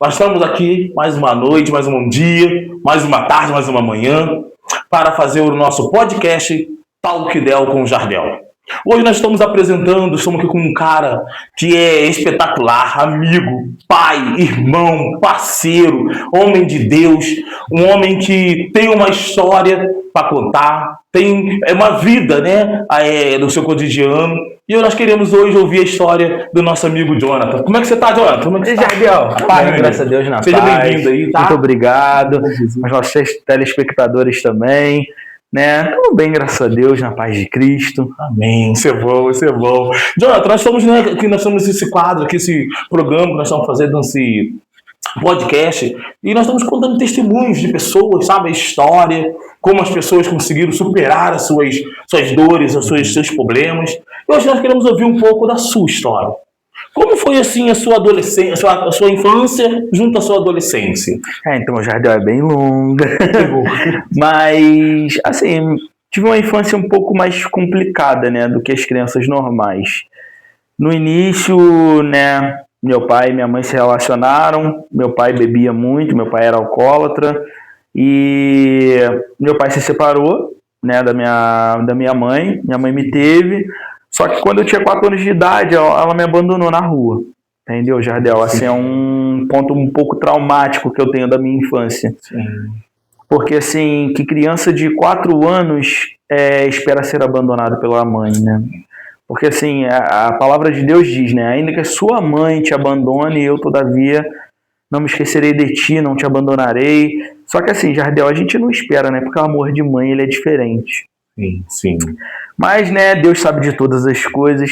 Nós estamos aqui mais uma noite, mais um dia, mais uma tarde, mais uma manhã, para fazer o nosso podcast Talk Del com Jardel. Hoje nós estamos aqui com um cara que é espetacular, amigo, pai, irmão, parceiro, homem de Deus, um homem que tem uma história para contar, tem uma vida, né, no seu cotidiano. E nós queremos hoje ouvir a história do nosso amigo Jonathan. Como é que você está, Jonathan? Como é que você está? Jardel, paz, graças a Deus, na paz. Seja bem-vindo aí, tá? Muito obrigado. Aos nossos telespectadores também. Né? Tudo bem, graças a Deus, na paz de Cristo. Amém. Isso é bom, isso é bom. Jonathan, nós estamos nesse quadro, aqui, esse programa que nós estamos fazendo, esse podcast, e nós estamos contando testemunhos de pessoas, sabe? A história, como as pessoas conseguiram superar as suas dores, seus problemas. E hoje nós queremos ouvir um pouco da sua história. Como foi assim a sua adolescência, a sua infância junto à sua adolescência? Então, o Jardel é bem longa. Mas, assim, tive uma infância um pouco mais complicada, né, do que as crianças normais. No início, né, meu pai e minha mãe se relacionaram. Meu pai bebia muito, meu pai era alcoólatra. E meu pai se separou, né, da minha mãe. Minha mãe me teve. Só que quando eu tinha 4 anos de idade, ela me abandonou na rua. Entendeu, Jardel? Assim, é um ponto um pouco traumático que eu tenho da minha infância. Sim. Porque, assim, que criança de 4 anos espera ser abandonada pela mãe, né? Porque, assim, a palavra de Deus diz, né? Ainda que a sua mãe te abandone, eu, todavia, não me esquecerei de ti, não te abandonarei. Só que, assim, Jardel, a gente não espera, né? Porque o amor de mãe, ele é diferente. Sim, sim. Mas, né, Deus sabe de todas as coisas.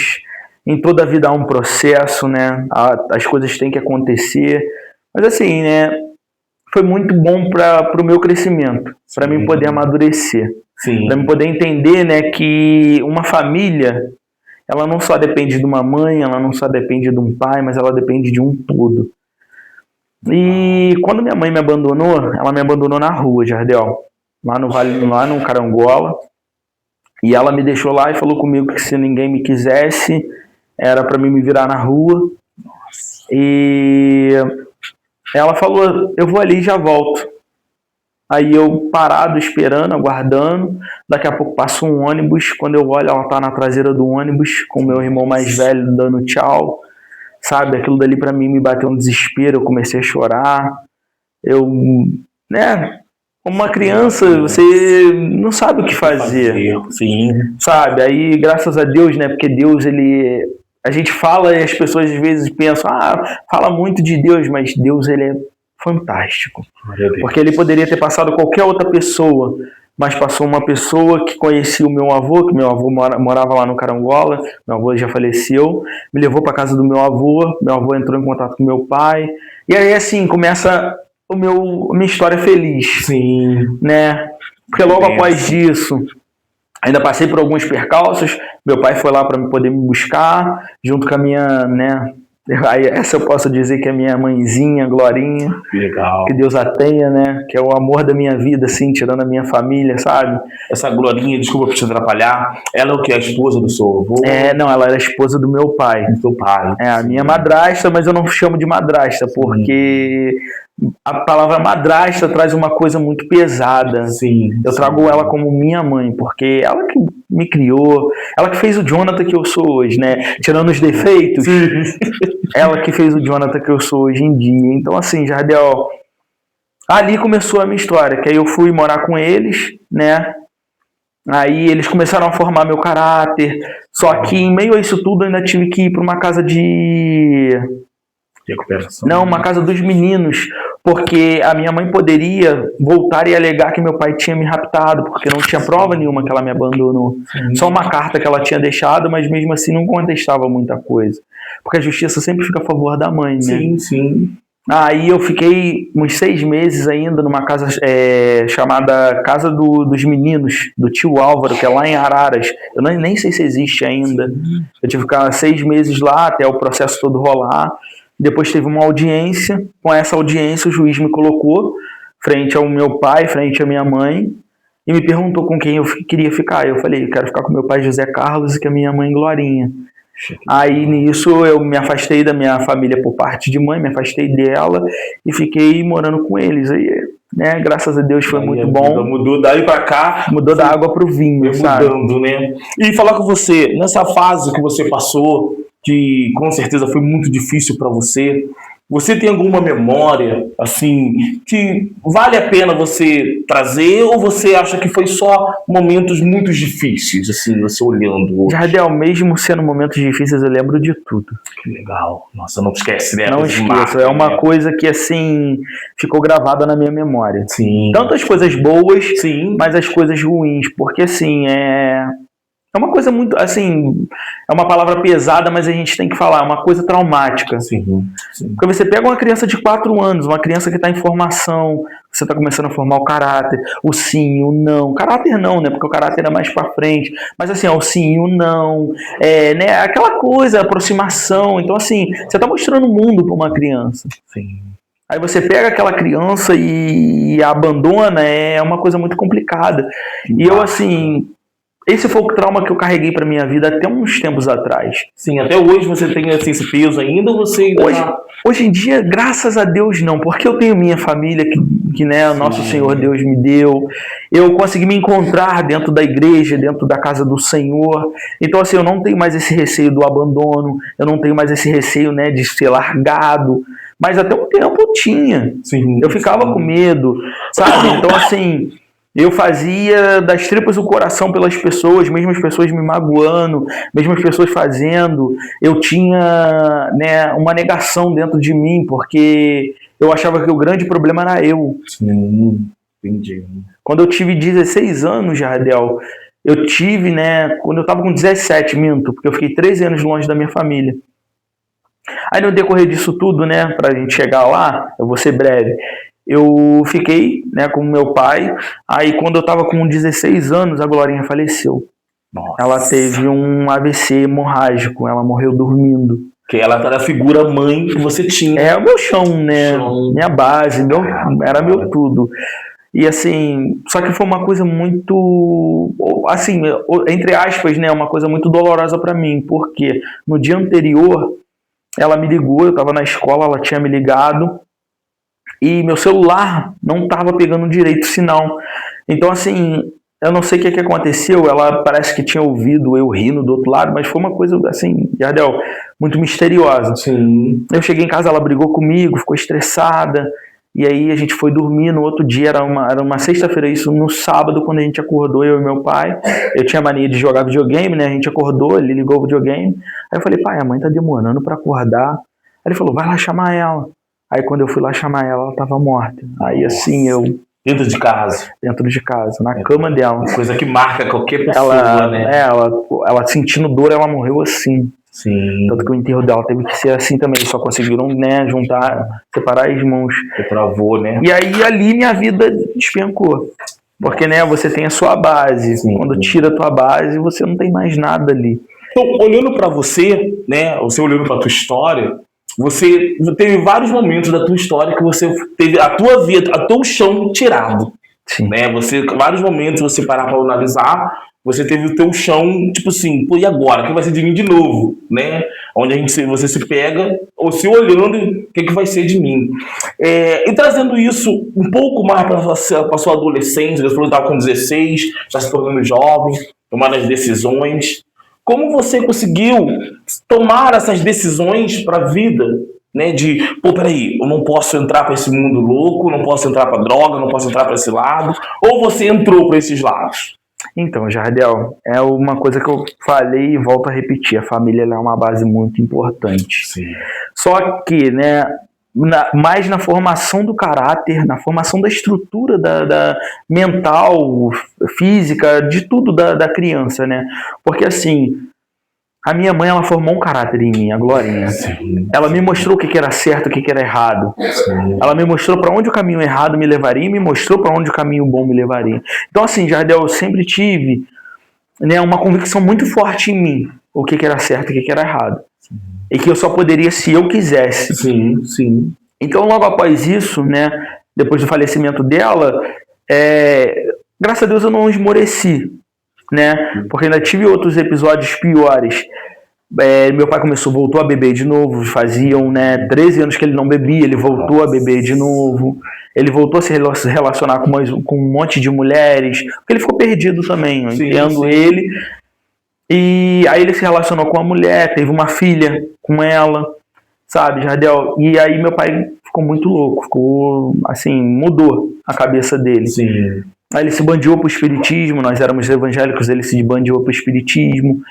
Em toda a vida há um processo, né? As coisas têm que acontecer. Mas, assim, né, foi muito bom para o meu crescimento, para mim poder amadurecer, para mim poder entender, né, que uma família, ela não só depende de uma mãe, ela não só depende de um pai, mas ela depende de um todo. E quando minha mãe me abandonou, ela me abandonou na rua, Jardel, lá no Carangola. E ela me deixou lá e falou comigo que se ninguém me quisesse, era para mim me virar na rua. E ela falou, eu vou ali e já volto. Aí eu parado, esperando, aguardando. Daqui a pouco passa um ônibus. Quando eu olho, ela tá na traseira do ônibus, com o meu irmão mais velho dando tchau. Sabe, aquilo dali para mim me bateu um desespero. Eu comecei a chorar. Como uma criança, você não sabe o que fazer. Sim. Sabe? Aí, graças a Deus, né? Porque Deus, a gente fala e as pessoas às vezes pensam, fala muito de Deus, mas Deus, ele é fantástico. Porque ele poderia ter passado qualquer outra pessoa, mas passou uma pessoa que conhecia o meu avô, que meu avô morava lá no Carangola, meu avô já faleceu, me levou para casa do meu avô entrou em contato com meu pai, e aí assim, começa a minha história feliz. Sim. Né? Porque logo após isso, ainda passei por alguns percalços. Meu pai foi lá para poder me buscar, junto com a minha, né? Aí, essa eu posso dizer que é a minha mãezinha, Glorinha. Legal. Que Deus a tenha, né? Que é o amor da minha vida, assim, tirando a minha família, sabe? Essa Glorinha, desculpa por te atrapalhar, ela é o que? A esposa do seu avô? Não, ela era a esposa do meu pai. Do seu pai. A minha madrasta, mas eu não chamo de madrasta, porque a palavra madrasta traz uma coisa muito pesada. Sim. Eu trago ela como minha mãe, porque ela que me criou, ela que fez o Jonathan que eu sou hoje, né? Tirando os defeitos, ela que fez o Jonathan que eu sou hoje em dia. Então, assim, Jardel, ali começou a minha história, que aí eu fui morar com eles, né? Aí eles começaram a formar meu caráter, só que em meio a isso tudo eu ainda tive que ir para uma casa de recuperação. Não, uma casa dos meninos, porque a minha mãe poderia voltar e alegar que meu pai tinha me raptado, porque não tinha prova nenhuma que ela me abandonou. Só uma carta que ela tinha deixado, mas mesmo assim não contestava muita coisa. Porque a justiça sempre fica a favor da mãe, né? Sim, sim. Aí eu fiquei uns 6 meses ainda numa casa chamada Casa dos Meninos, do tio Álvaro, que é lá em Araras. Eu nem sei se existe ainda. Eu tive que ficar 6 meses lá até o processo todo rolar. Depois teve uma audiência. Com essa audiência o juiz me colocou frente ao meu pai, frente à minha mãe, e me perguntou com quem eu queria ficar. Eu falei, eu quero ficar com meu pai José Carlos e com a minha mãe Glorinha. Aí nisso eu me afastei da minha família por parte de mãe, me afastei dela e fiquei morando com eles. Aí, né, graças a Deus foi Aí muito a bom. vida mudou daí pra cá. Mudou da água pro vinho, sabe? Mudando, né? E falar com você, nessa fase que você passou, que com certeza foi muito difícil para você, você tem alguma memória, assim, que vale a pena você trazer, ou você acha que foi só momentos muito difíceis, assim, você olhando hoje? Jardel, mesmo sendo momentos difíceis, eu lembro de tudo. Que legal. Nossa, não esquece, né? Não esqueço, é uma coisa que, assim, ficou gravada na minha memória. Sim. Tanto as coisas boas, Sim. mas as coisas ruins, porque, assim, é uma coisa muito, assim, é uma palavra pesada, mas a gente tem que falar, é uma coisa traumática. Sim. Porque você pega uma criança de 4 anos, uma criança que está em formação, você está começando a formar o caráter, o sim, o não. Caráter não, né? Porque o caráter é mais para frente. Mas assim, o sim, o não. Né? Aquela coisa, a aproximação. Então, assim, você está mostrando o mundo para uma criança. Sim. Aí você pega aquela criança e a abandona, é uma coisa muito complicada. E eu, assim, esse foi o trauma que eu carreguei para minha vida até uns tempos atrás. Sim, até hoje você tem assim, esse peso ainda, ou você ainda Hoje em dia, graças a Deus, não, porque eu tenho minha família que né, o nosso Senhor Deus me deu. Eu consegui me encontrar dentro da igreja, dentro da casa do Senhor. Então, assim, eu não tenho mais esse receio do abandono, eu não tenho mais esse receio, né, de ser largado. Mas até um tempo eu tinha. Sim, eu ficava com medo, sabe? Então, assim, eu fazia das tripas do coração pelas pessoas, mesmo as pessoas me magoando, mesmo as pessoas fazendo. Eu tinha, né, uma negação dentro de mim, porque eu achava que o grande problema era eu. Sim, entendi. Quando eu tive 16 anos, Jardel, eu tive, né, quando eu estava com 17, minto, porque eu fiquei 13 anos longe da minha família. Aí no decorrer disso tudo, né, pra gente chegar lá, eu vou ser breve, eu fiquei, né, com meu pai. Aí quando eu tava com 16 anos, a Glorinha faleceu. Nossa. Ela teve um AVC hemorrágico, ela morreu dormindo. Que ela era a figura mãe que você tinha. É o meu chão, né, minha base, era meu tudo. E assim, só que foi uma coisa muito, assim, entre aspas, né, uma coisa muito dolorosa pra mim, porque no dia anterior ela me ligou, eu estava na escola, ela tinha me ligado e meu celular não estava pegando direito o sinal. Então, assim, eu não sei o que aconteceu, ela parece que tinha ouvido eu rindo do outro lado, mas foi uma coisa, assim, Jardel, muito misteriosa. Sim. Eu cheguei em casa, ela brigou comigo, ficou estressada, e aí a gente foi dormir. No outro dia, era uma sexta-feira, isso no sábado, quando a gente acordou, eu e meu pai. Eu tinha mania de jogar videogame, né? A gente acordou, ele ligou o videogame. Aí eu falei, pai, a mãe tá demorando pra acordar. Aí ele falou, vai lá chamar ela. Aí quando eu fui lá chamar ela, ela tava morta. Aí assim, eu... Dentro de casa? Dentro de casa, na cama dela. Uma coisa que marca qualquer pessoa, né? Ela sentindo dor, ela morreu assim. Sim. Tanto que o enterro dela teve que ser assim também. Só conseguiram, né, juntar, separar as mãos. Você travou, né? E aí ali minha vida despencou. Porque, né, você tem a sua base. Sim. Quando tira a tua base, você não tem mais nada ali. Então, olhando para você, né, você olhando para tua história, você teve vários momentos da tua história que você teve a tua vida, a teu chão tirado. Sim. Né? Vários momentos você parar para analisar, você teve o teu chão, tipo assim, pô, e agora? O que vai ser de mim de novo? Né? Onde você se pega, ou se olhando, o que vai ser de mim? E trazendo isso um pouco mais para a sua adolescência, você falou que estava com 16, já se tornando jovem, tomando as decisões. Como você conseguiu tomar essas decisões para a vida? Né, de, pô, peraí, eu não posso entrar para esse mundo louco, não posso entrar para droga, não posso entrar para esse lado. Ou você entrou para esses lados? Então, Jardel, é uma coisa que eu falei e volto a repetir. A família é uma base muito importante. Sim. Só que, né, mais na formação do caráter, na formação da estrutura da mental, física, de tudo da criança, né? Porque, assim, a minha mãe, ela formou um caráter em mim, a Glorinha. Sim. Ela me mostrou o que era certo, o que era errado. Sim. Ela me mostrou para onde o caminho errado me levaria e me mostrou para onde o caminho bom me levaria. Então, assim, Jardel, eu sempre tive, né, uma convicção muito forte em mim, o que era certo e o que era errado. Sim. E que eu só poderia se eu quisesse. Sim, sim. Então, logo após isso, né, depois do falecimento dela, graças a Deus eu não esmoreci, né? Porque ainda tive outros episódios piores. Meu pai voltou a beber de novo, faziam, né, 13 anos que ele não bebia, ele voltou a beber de novo, ele voltou a se relacionar com um monte de mulheres, porque ele ficou perdido também, eu entendo ele, e aí ele se relacionou com uma mulher, teve uma filha com ela, sabe, Jardel, e aí meu pai ficou muito louco, ficou, assim, mudou a cabeça dele. Sim. Aí ele se bandiou pro espiritismo, nós éramos evangélicos, ele se bandiou pro espiritismo.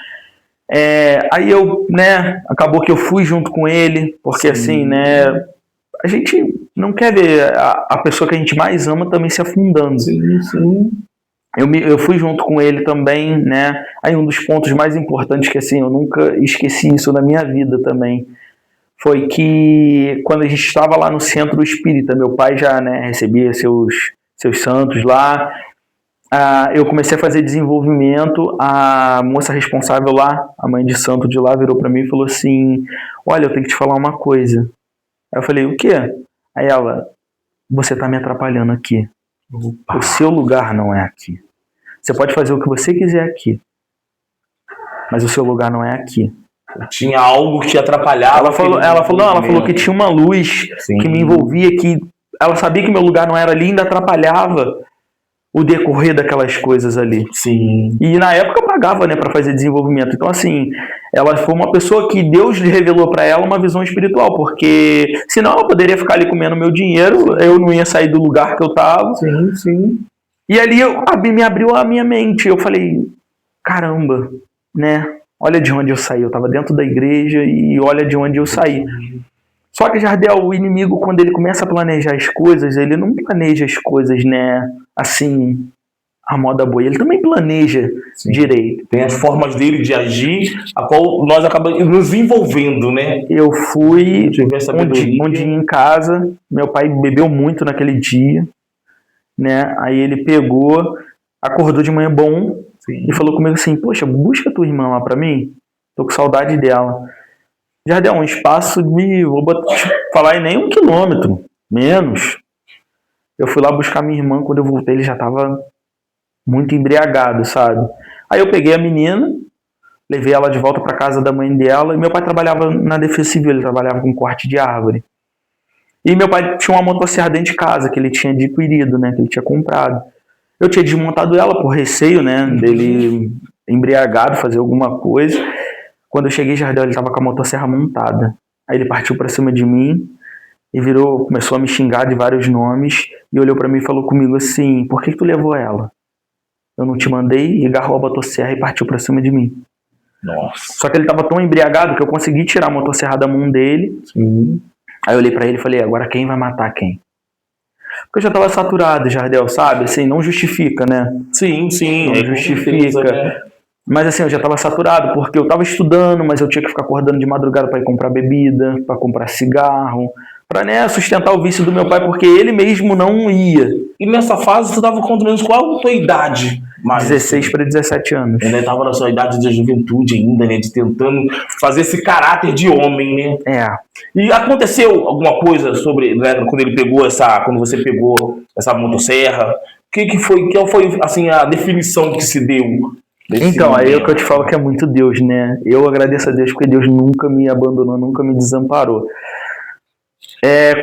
Aí eu, né, acabou que eu fui junto com ele, porque assim, né, a gente não quer ver a pessoa que a gente mais ama também se afundando. Sim. Eu fui junto com ele também, né, aí um dos pontos mais importantes que assim, eu nunca esqueci isso na minha vida também, foi que quando a gente estava lá no centro espírita, meu pai já, né, recebia seus santos lá, eu comecei a fazer desenvolvimento, a moça responsável lá, a mãe de santo de lá, virou para mim e falou assim, olha, eu tenho que te falar uma coisa. Aí eu falei, o quê? Aí ela, você tá me atrapalhando aqui. Opa. O seu lugar não é aqui. Você pode fazer o que você quiser aqui, mas o seu lugar não é aqui. Tinha algo que atrapalhava. Ela falou que tinha uma luz que me envolvia, que ela sabia que meu lugar não era ali, ainda atrapalhava o decorrer daquelas coisas ali. Sim. E na época eu pagava, né, para fazer desenvolvimento. Então, assim, ela foi uma pessoa que Deus revelou para ela uma visão espiritual, porque senão ela poderia ficar ali comendo meu dinheiro, eu não ia sair do lugar que eu tava. Sim. E ali me abriu a minha mente. Eu falei, caramba, né? Olha de onde eu saí. Eu tava dentro da igreja e olha de onde eu saí. Só que, Jardel, o inimigo, quando ele começa a planejar as coisas, ele não planeja as coisas, né, assim, a moda boa. Ele também planeja direito. Tem as formas dele de agir, a qual nós acabamos nos envolvendo, né? Eu fui um dia em casa, meu pai bebeu muito naquele dia, né? Aí ele pegou, acordou de manhã bom e falou comigo assim, poxa, busca tua irmã lá pra mim, tô com saudade dela. Já deu um espaço de, vou falar em nem 1 quilômetro, menos. Eu fui lá buscar minha irmã, quando eu voltei ele já tava muito embriagado, sabe? Aí eu peguei a menina, levei ela de volta para casa da mãe dela, e meu pai trabalhava na Defesa Civil, ele trabalhava com corte de árvore. E meu pai tinha uma motosserra dentro de casa, que ele tinha adquirido, né, que ele tinha comprado. Eu tinha desmontado ela por receio, né, dele embriagado, fazer alguma coisa. Quando eu cheguei, Jardel, ele tava com a motosserra montada. Aí ele partiu para cima de mim e começou a me xingar de vários nomes e olhou para mim e falou comigo assim, por que tu levou ela? Eu não te mandei, e agarrou a motosserra e partiu para cima de mim. Nossa. Só que ele tava tão embriagado que eu consegui tirar a motosserra da mão dele. Sim. Aí eu olhei para ele e falei, agora quem vai matar quem? Porque eu já tava saturado, Jardel, sabe? Assim, não justifica, né? Sim. Não justifica. Né? Mas assim, eu já estava saturado, porque eu estava estudando, mas eu tinha que ficar acordando de madrugada para ir comprar bebida, para comprar cigarro, para, né, sustentar o vício do meu pai, porque ele mesmo não ia. E nessa fase, você estava contando qual a tua idade? 16 para 17 anos. Ele estava na sua idade de juventude ainda, né, de tentando fazer esse caráter de homem, né? E aconteceu alguma coisa sobre, né, quando você pegou essa motosserra? Qual foi assim, a definição que se deu? Então, aí é o que eu te falo que é muito Deus, né? Eu agradeço a Deus porque Deus nunca me abandonou, nunca me desamparou.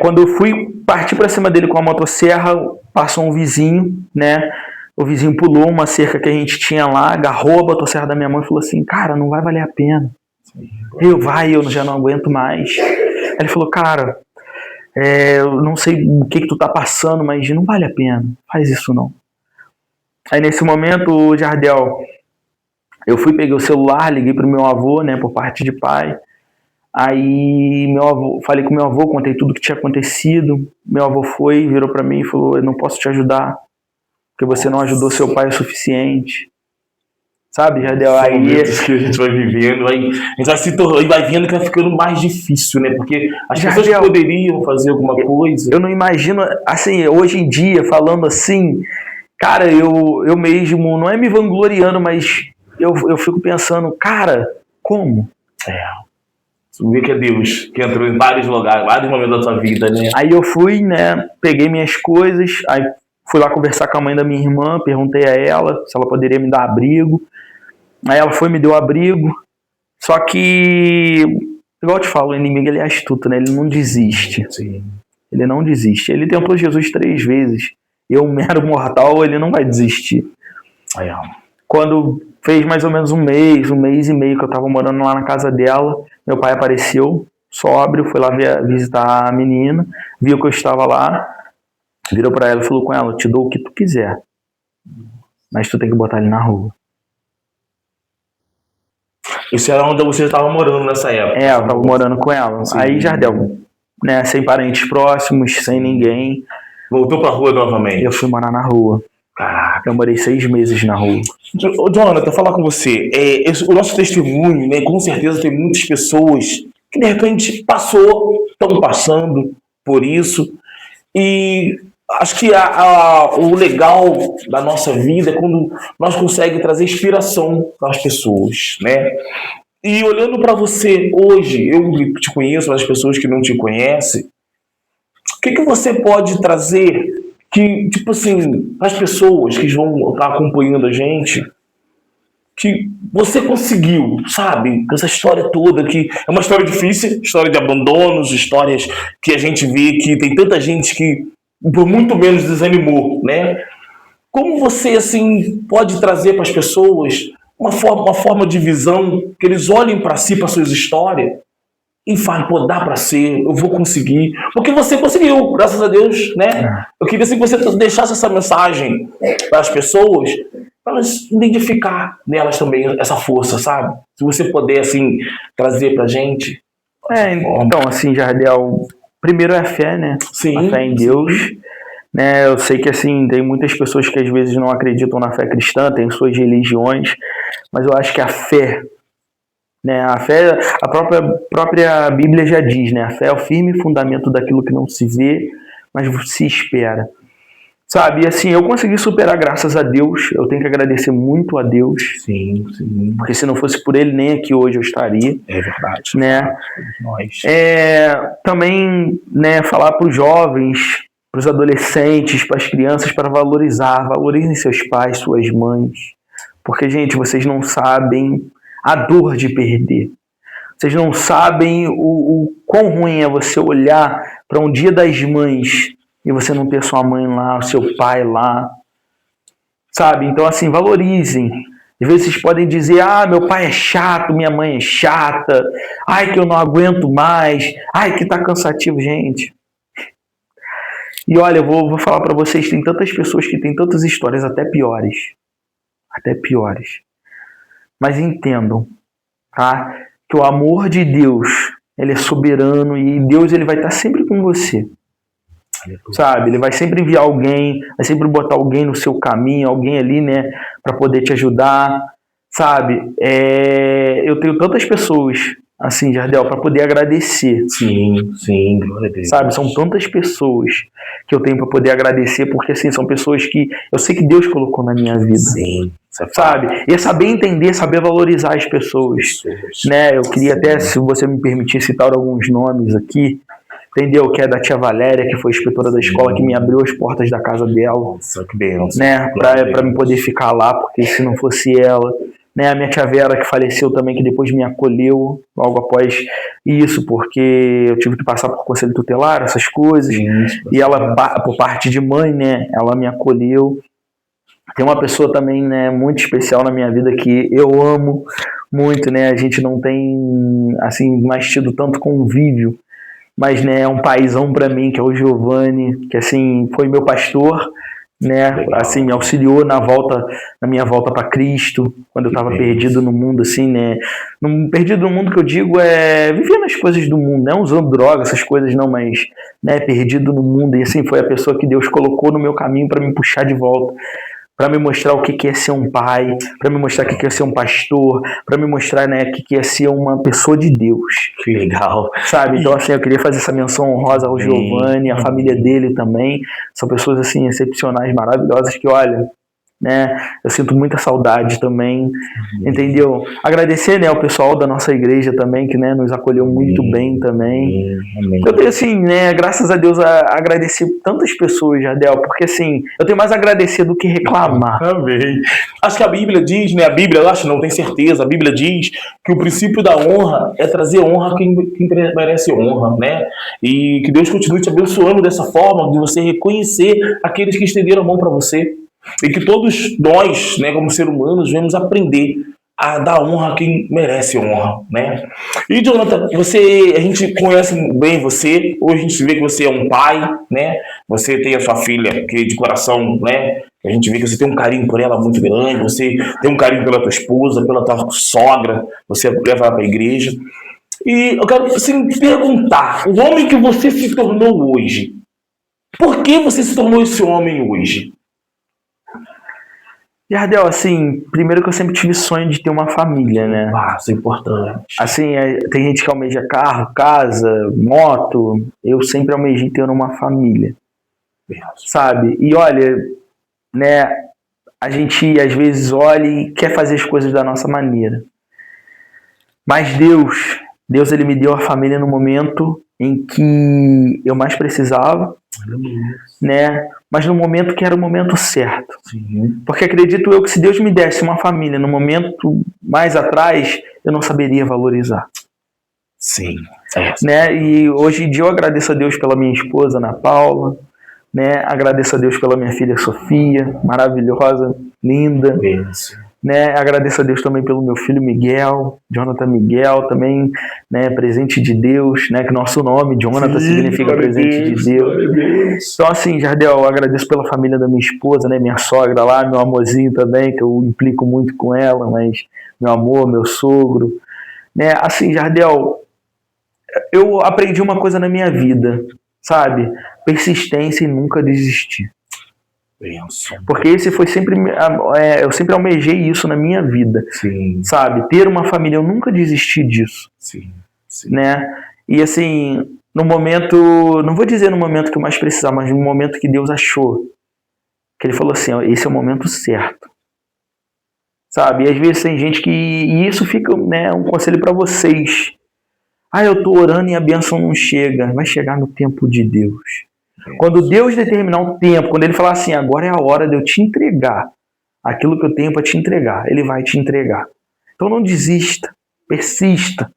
Quando eu fui partir para cima dele com a motosserra, passou um vizinho, né? O vizinho pulou uma cerca que a gente tinha lá, agarrou a motosserra da minha mãe e falou assim, cara, não vai valer a pena. Eu já não aguento mais. Aí ele falou, cara, eu não sei o que tu tá passando, mas não vale a pena, faz isso não. Aí nesse momento, Jardel, eu peguei o celular, liguei pro meu avô, né, por parte de pai. Aí falei com meu avô, contei tudo que tinha acontecido. Meu avô virou pra mim e falou, eu não posso te ajudar, porque você não ajudou seu pai o suficiente. Sabe, Jardel? Aí que a gente vai vivendo, a gente vai se tornando, e vai vendo que vai ficando mais difícil, né? Porque as pessoas poderiam fazer alguma coisa. Eu não imagino, assim, hoje em dia, falando assim, cara, eu mesmo, não é me vangloriando, mas eu fico pensando, cara, como? Você vê que é Deus, que entrou em vários lugares, vários momentos da sua vida, né? Aí eu fui, né, peguei minhas coisas, aí fui lá conversar com a mãe da minha irmã, perguntei a ela se ela poderia me dar abrigo. Aí ela me deu abrigo, Só que, igual eu te falo, o inimigo ele é astuto, né? Ele não desiste. Sim. Ele não desiste. Ele tentou Jesus 3 vezes. Eu, mero mortal, ele não vai desistir. Aí, ó. Quando fez mais ou menos um mês e meio que eu tava morando lá na casa dela, meu pai apareceu, sóbrio, foi lá visitar a menina, viu que eu estava lá, virou pra ela e falou com ela: te dou o que tu quiser, mas tu tem que botar ele na rua. Isso era onde você estava morando nessa época? Eu tava morando com ela. Sim. Aí, Jardel, né, sem parentes próximos, sem ninguém, Voltou pra rua novamente? eu fui morar na rua. Caraca. Eu morei 6 meses na rua. Ô, Jonathan, falar com você. O nosso testemunho, né, com certeza tem muitas pessoas que de repente estão passando por isso. E acho que o legal da nossa vida é quando nós conseguimos trazer inspiração para as pessoas, né? E olhando para você hoje, eu te conheço, mas as pessoas que não te conhecem, o que você pode trazer que, tipo assim, as pessoas que vão estar acompanhando a gente, que você conseguiu, sabe? Essa história toda, que é uma história difícil, história de abandonos, histórias que a gente vê que tem tanta gente que por muito menos desanimou, né? Como você, assim, pode trazer para as pessoas uma forma de visão, que eles olhem para si, para suas histórias, e falem: pô, dá para ser, eu vou conseguir. Porque você conseguiu, graças a Deus, né? Eu queria assim, que você deixasse essa mensagem para as pessoas, para elas identificar nelas também essa força, sabe? Se você puder, assim, trazer pra gente. Então, assim, Jardel, primeiro é a fé, né? Sim, a fé em Deus. Né? Eu sei que, assim, tem muitas pessoas que às vezes não acreditam na fé cristã, tem suas religiões, mas eu acho que a fé, né? A fé, a própria Bíblia já diz, né? A fé é o firme fundamento daquilo que não se vê, mas se espera. Sabe, e assim, eu consegui superar graças a Deus, eu tenho que agradecer muito a Deus. Sim, sim. Porque se não fosse por Ele, nem aqui hoje eu estaria. É verdade. Né? Nós. Também, né, falar para os jovens, para os adolescentes, para as crianças, para valorizem seus pais, suas mães. Porque, gente, vocês não sabem a dor de perder. Vocês não sabem o quão ruim é você olhar para um Dia das Mães e você não ter sua mãe lá, o seu pai lá, sabe? Então, assim, valorizem. Às vezes vocês podem dizer: ah, meu pai é chato, minha mãe é chata, ai, que eu não aguento mais, ai, que tá cansativo, gente. E olha, eu vou falar para vocês, tem tantas pessoas que têm tantas histórias até piores. Mas entendam, tá? Que o amor de Deus, ele é soberano e Deus, ele vai estar sempre com você. Sabe, ele vai sempre enviar alguém, vai sempre botar alguém no seu caminho, alguém ali, né, para poder te ajudar, sabe? Eu tenho tantas pessoas, assim, Jardel, para poder agradecer. Sim, glória a Deus. Sabe, são tantas pessoas que eu tenho para poder agradecer, porque, assim, são pessoas que eu sei que Deus colocou na minha vida. Sim, sabe? E é saber entender, saber valorizar as pessoas, né? Eu queria até, se você me permitir, citar alguns nomes aqui. Entendeu? Que é da tia Valéria, que foi inspetora da escola, que me abriu as portas da casa dela. Nossa, que benção. Né? Pra me poder ficar lá, porque se não fosse ela. Né? A minha tia Vera, que faleceu também, que depois me acolheu logo após isso, porque eu tive que passar por conselho tutelar, essas coisas. E ela, por parte de mãe, né? Ela me acolheu. Tem uma pessoa também, né, muito especial na minha vida que eu amo muito, né? A gente não tem, assim, mais tido tanto convívio. Mas, né, é um paizão para mim, que é o Giovanni, que, assim, foi meu pastor, né, legal. Assim, me auxiliou na minha volta para Cristo, quando eu estava perdido no mundo, assim, né, perdido no mundo que eu digo vivendo as coisas do mundo, não usando droga, essas coisas não, mas, né, perdido no mundo, e assim, foi a pessoa que Deus colocou no meu caminho para me puxar de volta, para me mostrar o que é ser um pai, para me mostrar o que é ser um pastor, para me mostrar, né, o que é ser uma pessoa de Deus. Que legal. Sabe? Então, assim, eu queria fazer essa menção honrosa ao Giovanni, a família dele também. São pessoas, assim, excepcionais, maravilhosas, que, olha, né? Eu sinto muita saudade também, entendeu? Agradecer, né, ao pessoal da nossa igreja também, que, né, nos acolheu muito bem também. Eu tenho, assim, né, graças a Deus, agradecer tantas pessoas, Jardel, porque, assim, eu tenho mais a agradecer do que reclamar. Amém. Acho que a Bíblia diz, né? A Bíblia, eu acho, não tenho certeza, a Bíblia diz que o princípio da honra é trazer honra a quem merece honra, né? E que Deus continue te abençoando dessa forma, de você reconhecer aqueles que estenderam a mão para você. E que todos nós, né, como seres humanos, vamos aprender a dar honra a quem merece honra, né? E, Jonathan, a gente conhece bem você, hoje a gente vê que você é um pai, né? Você tem a sua filha, que de coração, né? A gente vê que você tem um carinho por ela muito grande, você tem um carinho pela tua esposa, pela tua sogra, você leva ela para a igreja. E eu quero, assim, te perguntar, o homem que você se tornou hoje, por que você se tornou esse homem hoje? Jardel, assim, primeiro que eu sempre tive sonho de ter uma família, né? Isso é importante. Assim, tem gente que almeja carro, casa, moto. Eu sempre almejei ter uma família, sabe? E olha, né, a gente às vezes olha e quer fazer as coisas da nossa maneira. Mas Deus ele me deu a família no momento em que eu mais precisava, né? Mas no momento que era o momento certo. Sim. Porque acredito eu que se Deus me desse uma família no momento mais atrás, eu não saberia valorizar. Sim. Né? E hoje em dia eu agradeço a Deus pela minha esposa, Ana Paula, né? Agradeço a Deus pela minha filha Sofia, maravilhosa, linda. Né? Agradeço a Deus também pelo meu filho Miguel, Jonathan Miguel, também, né, presente de Deus, né, que nosso nome, Jonathan, significa presente de Deus. Então, assim, Jardel, eu agradeço pela família da minha esposa, né, minha sogra lá, meu amorzinho também, que eu implico muito com ela, mas meu amor, meu sogro, né, assim, Jardel, eu aprendi uma coisa na minha vida, sabe? Persistência e nunca desistir. Porque esse foi sempre, eu sempre almejei isso na minha vida. Sim. Sabe? Ter uma família, eu nunca desisti disso. Sim. Sim. Né? E assim, no momento, não vou dizer no momento que eu mais precisava, mas no momento que Deus achou, que ele falou assim, ó, esse é o momento certo. Sabe? E às vezes tem gente que, e isso fica, né, um conselho para vocês. Eu tô orando e a bênção não chega. Vai chegar no tempo de Deus. Quando Deus determinar um tempo, quando ele falar assim, agora é a hora de eu te entregar aquilo que eu tenho para te entregar, ele vai te entregar. Então não desista, persista.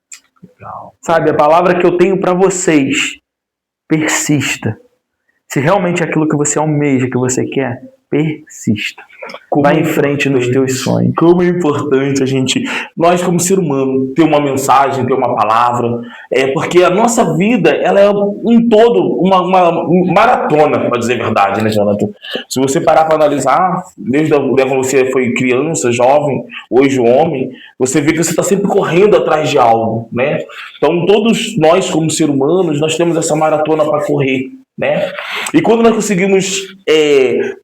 Sabe, a palavra que eu tenho para vocês, persista. Se realmente é aquilo que você almeja, que você quer, persista. Vai em frente nos teus sonhos. Como é importante nós como ser humano, ter uma mensagem, ter uma palavra, porque a nossa vida, ela é um todo, uma maratona, para dizer a verdade, né, Jonathan? Se você parar para analisar, desde quando você foi criança, jovem, hoje homem, você vê que você está sempre correndo atrás de algo, né? Então todos nós como ser humanos, nós temos essa maratona para correr, né? E quando nós conseguimos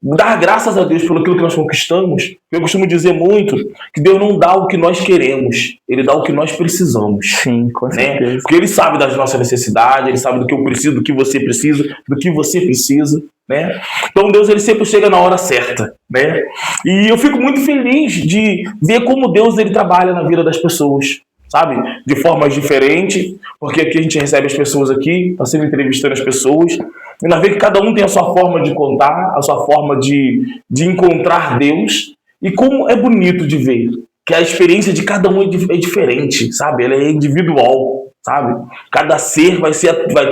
dar graças a Deus pelo aquilo que nós conquistamos, eu costumo dizer muito que Deus não dá o que nós queremos, Ele dá o que nós precisamos. Sim, com certeza. Né? Porque Ele sabe das nossas necessidades, Ele sabe do que eu preciso, do que você precisa, do que você precisa, né? Então Deus, Ele sempre chega na hora certa, né? E eu fico muito feliz de ver como Deus, Ele trabalha na vida das pessoas, sabe? De formas diferentes, porque aqui a gente recebe as pessoas aqui, está sempre entrevistando as pessoas, e nós vemos que cada um tem a sua forma de contar, a sua forma de encontrar Deus, e como é bonito de ver que a experiência de cada um é diferente, sabe? Ela é individual, sabe? Cada ser vai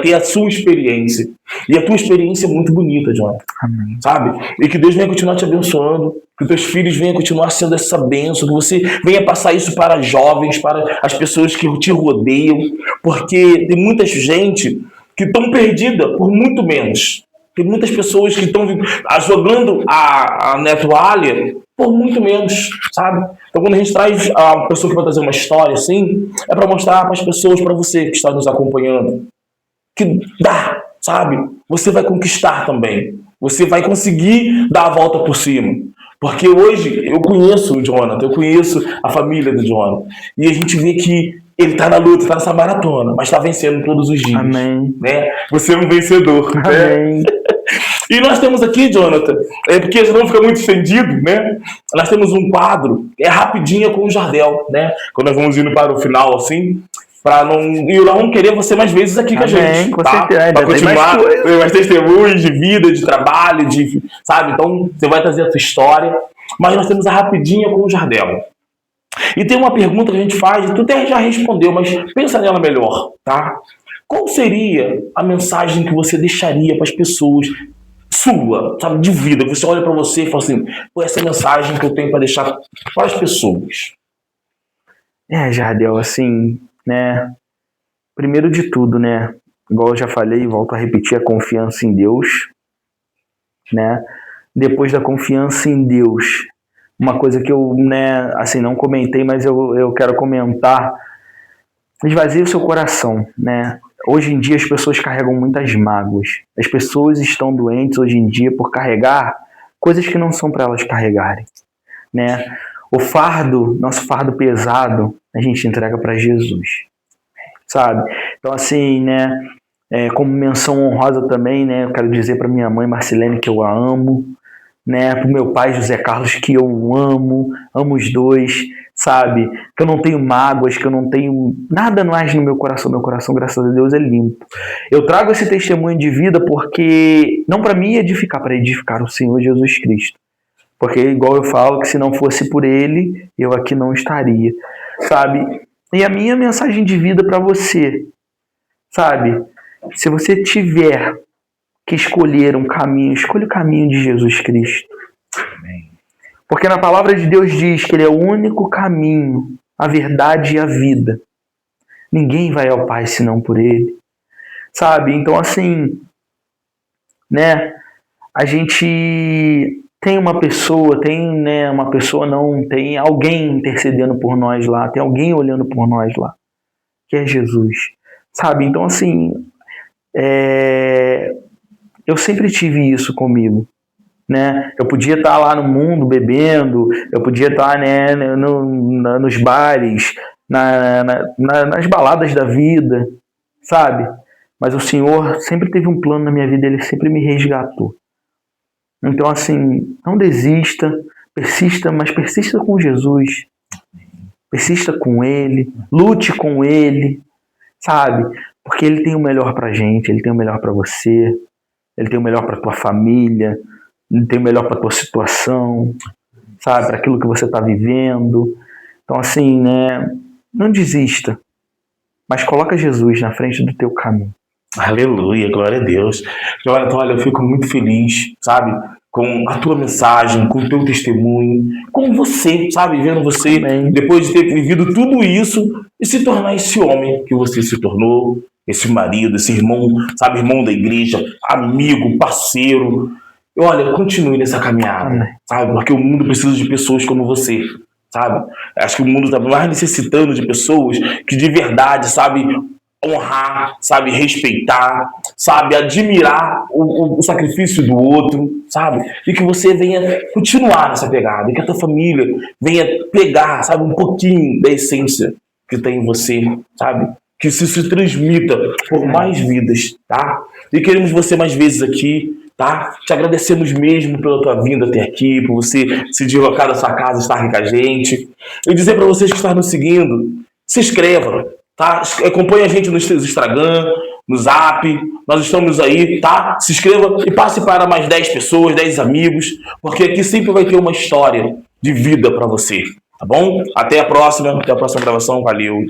ter a sua experiência, e a tua experiência é muito bonita, Jonathan. Amém. Sabe? E que Deus venha continuar te abençoando, que os teus filhos venham continuar sendo essa bênção, que você venha passar isso para jovens, para as pessoas que te rodeiam, porque tem muita gente que estão perdida por muito menos. Tem muitas pessoas que estão jogando a toalha por muito menos, sabe? Então quando a gente traz a pessoa que vai trazer uma história assim, é para mostrar para as pessoas, para você que está nos acompanhando, que dá, sabe? Você vai conquistar também. Você vai conseguir dar a volta por cima. Porque hoje eu conheço o Jonathan, eu conheço a família do Jonathan. E a gente vê que ele está na luta, está nessa maratona, mas está vencendo todos os dias. Amém. Né? Você é um vencedor. Amém. Né? E nós temos aqui, Jonathan, porque senão fica muito estendido, né? Nós temos um quadro, rapidinha com o Jardel, né? Quando nós vamos indo para o final, assim, para não... E nós vamos querer você mais vezes aqui com a gente, com tá? certeza. Para continuar, ter mais testemunhos de vida, de trabalho, sabe? Então, você vai trazer a sua história. Mas nós temos a rapidinha com o Jardel. E tem uma pergunta que a gente faz, tu até já respondeu, mas pensa nela melhor, tá? Qual seria a mensagem que você deixaria para as pessoas, sua, sabe, de vida? Que você olha para você e fala assim, pô, essa é a mensagem que eu tenho para deixar para as pessoas. Jardel, assim, né? Primeiro de tudo, né? Igual eu já falei, volto a repetir, a confiança em Deus, né? Depois da confiança em Deus, uma coisa que eu, né, assim, não comentei, mas eu quero comentar, esvazie o seu coração, né? Hoje em dia as pessoas carregam muitas mágoas. As pessoas estão doentes hoje em dia por carregar coisas que não são para elas carregarem, né? O fardo, nosso fardo pesado, a gente entrega para Jesus, sabe? Então assim, né? Como menção honrosa também, né? Eu quero dizer para minha mãe Marcelene que eu a amo, né? Para o meu pai José Carlos que eu amo os dois, sabe? Que eu não tenho mágoas, que eu não tenho nada mais no meu coração, graças a Deus, é limpo. Eu trago esse testemunho de vida porque, não para mim edificar, para edificar o Senhor Jesus Cristo. Porque, igual eu falo, que se não fosse por Ele, eu aqui não estaria, sabe? E a minha mensagem de vida para você, sabe? Se você tiver que escolher um caminho, escolha o caminho de Jesus Cristo. Amém. Porque na palavra de Deus diz que Ele é o único caminho, a verdade e a vida. Ninguém vai ao Pai senão por Ele. Sabe? Então assim, né? A gente tem uma pessoa, tem alguém intercedendo por nós lá, tem alguém olhando por nós lá, que é Jesus. Sabe? Então assim, eu sempre tive isso comigo, né? Eu podia estar lá no mundo bebendo, eu podia estar, né, nos bares, nas baladas da vida, sabe? Mas o Senhor sempre teve um plano na minha vida, Ele sempre me resgatou. Então assim, não desista, persista, mas persista com Jesus, persista com Ele, lute com Ele, sabe? Porque Ele tem o melhor pra gente, Ele tem o melhor pra você, Ele tem o melhor pra tua família, Ele tem o melhor pra tua situação, sabe? Para aquilo que você tá vivendo. Então assim, né? Não desista, mas coloca Jesus na frente do teu caminho. Aleluia, glória a Deus. Jonathan, olha, eu fico muito feliz, sabe? Com a tua mensagem, com o teu testemunho, com você, sabe? Vendo você, Amém. Depois de ter vivido tudo isso e se tornar esse homem que você se tornou, esse marido, esse irmão, sabe? Irmão da igreja, amigo, parceiro. E olha, continue nessa caminhada, Amém. sabe? Porque o mundo precisa de pessoas como você, sabe? Acho que o mundo está mais necessitando de pessoas que de verdade, sabe? Honrar, sabe, respeitar, sabe, admirar o sacrifício do outro, sabe, e que você venha continuar nessa pegada, e que a tua família venha pegar, sabe, um pouquinho da essência que tem em você, sabe, que se transmita por mais vidas, tá? E queremos você mais vezes aqui, tá? Te agradecemos mesmo pela tua vinda até aqui, por você se deslocar da sua casa, estar aqui com a gente, e dizer para vocês que estão nos seguindo, se inscreva, tá? Acompanhe a gente no Instagram, no Zap, nós estamos aí, tá? Se inscreva e passe para mais 10 pessoas, 10 amigos, porque aqui sempre vai ter uma história de vida para você, tá bom? Até a próxima gravação, valeu!